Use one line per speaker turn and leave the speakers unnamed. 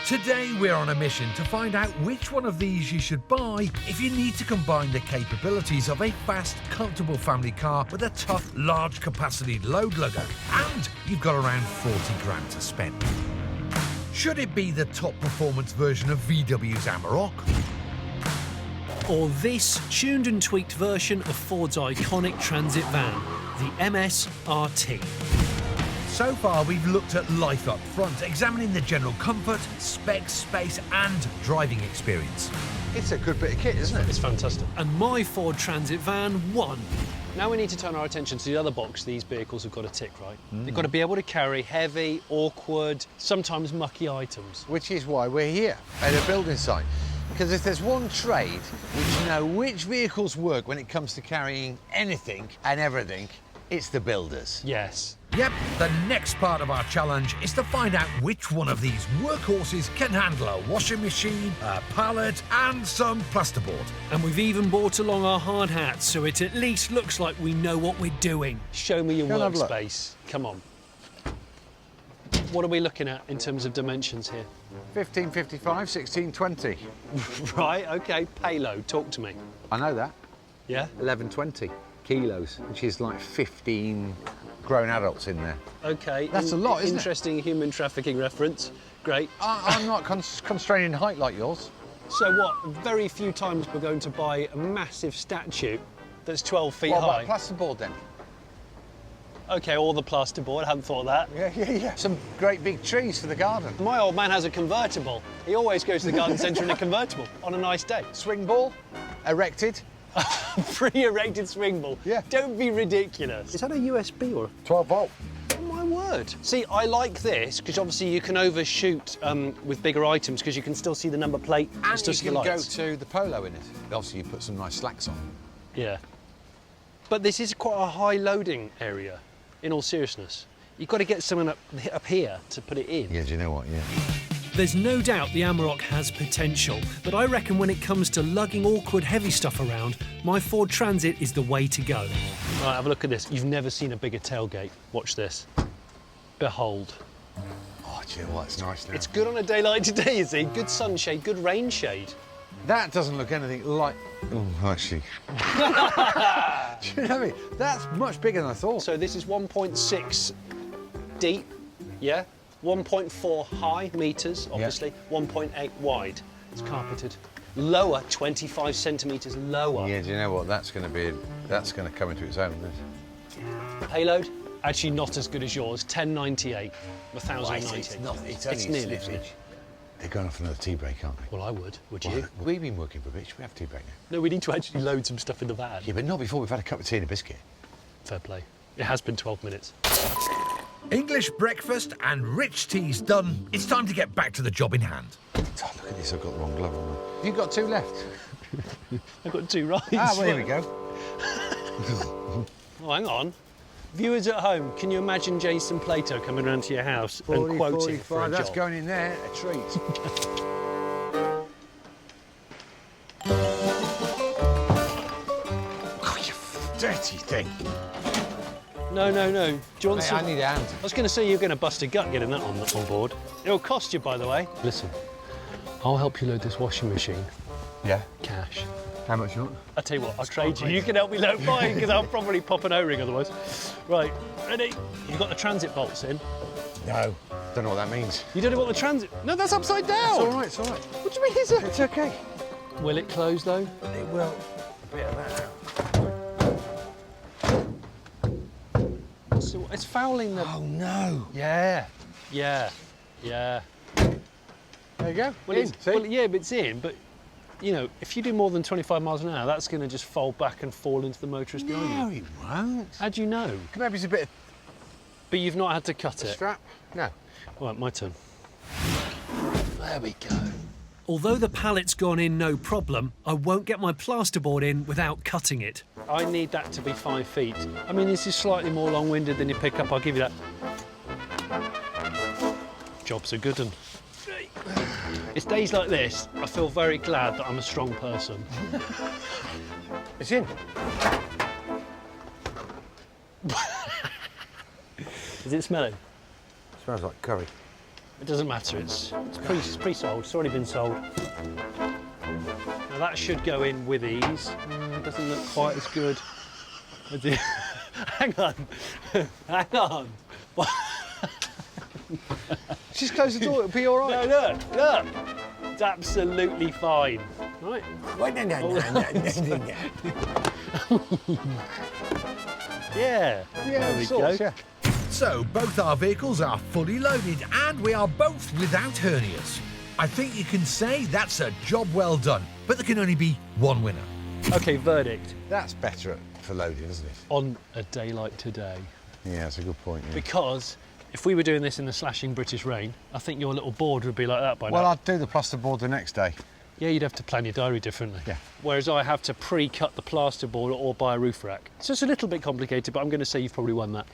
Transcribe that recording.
Today we're on a mission to find out which one of these you should buy if you need to combine the capabilities of a fast, comfortable family car with a tough, large capacity load lugger, and you've got around 40 grand to spend. Should it be the top performance version of VW's Amarok?
Or this tuned and tweaked version of Ford's iconic transit van, the MS RT.
So far, we've looked at life up front, examining the general comfort, specs, space, and driving experience.
It's a good bit of kit, isn't it?
It's fantastic.
And my Ford Transit van won.
Now we need to turn our attention to the other box these vehicles have got to tick, right? They've got to be able to carry heavy, awkward, sometimes mucky items.
Which is why we're here at a building site. Because if there's one trade which know which vehicles work when it comes to carrying anything and everything, it's the builders.
Yes.
Yep, the next part of our challenge is to find out which one of these workhorses can handle a washing machine, a pallet, and some plasterboard.
And we've even brought along our hard hats, so it at least looks like we know what we're doing.
Show me your
Go and have a look.
workspace. Come on. What are we looking at in terms of dimensions here?
1555, 1620.
Right, OK, payload, talk to me.
I know that.
Yeah?
1120 kilos, which is like 15 grown adults in there.
OK.
That's a lot, isn't it?
Interesting human trafficking reference. Great.
I'm not constraining height like yours.
So what, very few times we're going to buy a massive statue that's 12 feet
What
high.
about plasterboard then?
OK, or the plasterboard, I hadn't thought of that.
Yeah. Some great big trees for the garden.
My old man has a convertible. He always goes to the garden centre in a convertible on a nice day.
Swing ball, erected.
Pre-erected swing ball.
Yeah.
Don't be ridiculous. Is that a USB or?
12 volt.
Oh my word. See, I like this because obviously you can overshoot with bigger items because you can still see the number plate.
And
still
you
see
can
the
go
lights.
to the Polo in it. Obviously, you put some nice slacks on.
Yeah. But this is quite a high loading area, in all seriousness. You've got to get someone up here to put it in.
Yeah, do you know what? Yeah.
There's no doubt the Amarok has potential, but I reckon when it comes to lugging awkward heavy stuff around, my Ford Transit is the way to go.
Right, have a look at this. You've never seen a bigger tailgate. Watch this. Behold.
Oh, do you know what? It's nice now.
It's good on a day like today, you see. Good sunshade, good rain shade.
That doesn't look anything like... Oh, actually. Do you know what I mean? That's much bigger than I thought.
So this is 1.6 deep, yeah? 1.4 high metres, obviously. 1.8 wide. It's carpeted. Lower, 25 centimetres lower.
Yeah, do you know what? That's going to come into its own, isn't it?
Payload, actually not as good as yours. 1098, 1090.
It's not. It's
It's
only
nearly
a
as
slippage. They're going off another tea break, aren't they?
Well, I would. Would you?
Well, we've been working for a bit. Should we have a tea break now?
No, we need to actually load some stuff in the van.
Yeah, but not before we've had a cup of tea and a biscuit.
Fair play. It has been 12 minutes.
English breakfast and rich teas done. It's time to get back to the job in hand.
Oh, look at this. I've got the wrong glove on. Have you got two left?
I've got two right.
Well, here we go.
Oh, hang on. Viewers at home, can you imagine Jason Plato coming around to your house and quoting for a
That's
job?
going in there. A treat. Oh, you dirty thing.
No. Do you want
Mate,
some?
I need a hand.
I was going to say you're going to bust a gut getting that on board. It'll cost you, by the way. Listen, I'll help you load this washing machine.
Yeah.
Cash.
How much you want?
I'll tell you what, I'll trade you. You can help me load mine because I'll probably pop an O-ring otherwise. Right, ready? You've got the transit bolts in.
No. Don't know what that means.
You don't know what the transit... No, that's upside down.
It's all right, it's all right.
What do you mean, is it?
It's okay.
Will it close, though?
It will. A bit of that.
So it's fouling the...
Oh, no.
Yeah.
There you go.
Well,
In, see?
well, yeah, but it's in, but, you know, if you do more than 25 miles an hour, that's going to just fold back and fall into the motorist behind you.
No, it won't.
How do you know?
Maybe it's a bit of
But you've not had to cut it.
strap. No.
All right, my turn. There we go.
Although the pallet's gone in no problem, I won't get my plasterboard in without cutting it.
I need that to be 5 feet. I mean, this is slightly more long-winded than you pick up, I'll give you that. Job's a good one. It's days like this, I feel very glad that I'm a strong person.
It's in.
Is it smelling?
Smells like curry.
It doesn't matter, it's pre-sold, it's already been sold. Now that should go in with ease. It doesn't look quite as good. Hang on, hang on.
Just close the door, it'll be all right.
No, look. It's absolutely fine. Right. Yeah. There we go.
Yeah.
So both our vehicles are fully loaded and we are both without hernias. I think you can say that's a job well done, but there can only be one winner.
Okay, verdict.
That's better for loading, isn't it?
On a day like today.
Yeah, that's a good point. Yeah.
Because if we were doing this in the slashing British rain, I think your little board would be like that by now.
Well, I'd do the plasterboard the next day.
Yeah, you'd have to plan your diary differently.
Yeah.
Whereas I have to pre-cut the plasterboard or buy a roof rack. So it's a little bit complicated, but I'm going to say you've probably won that.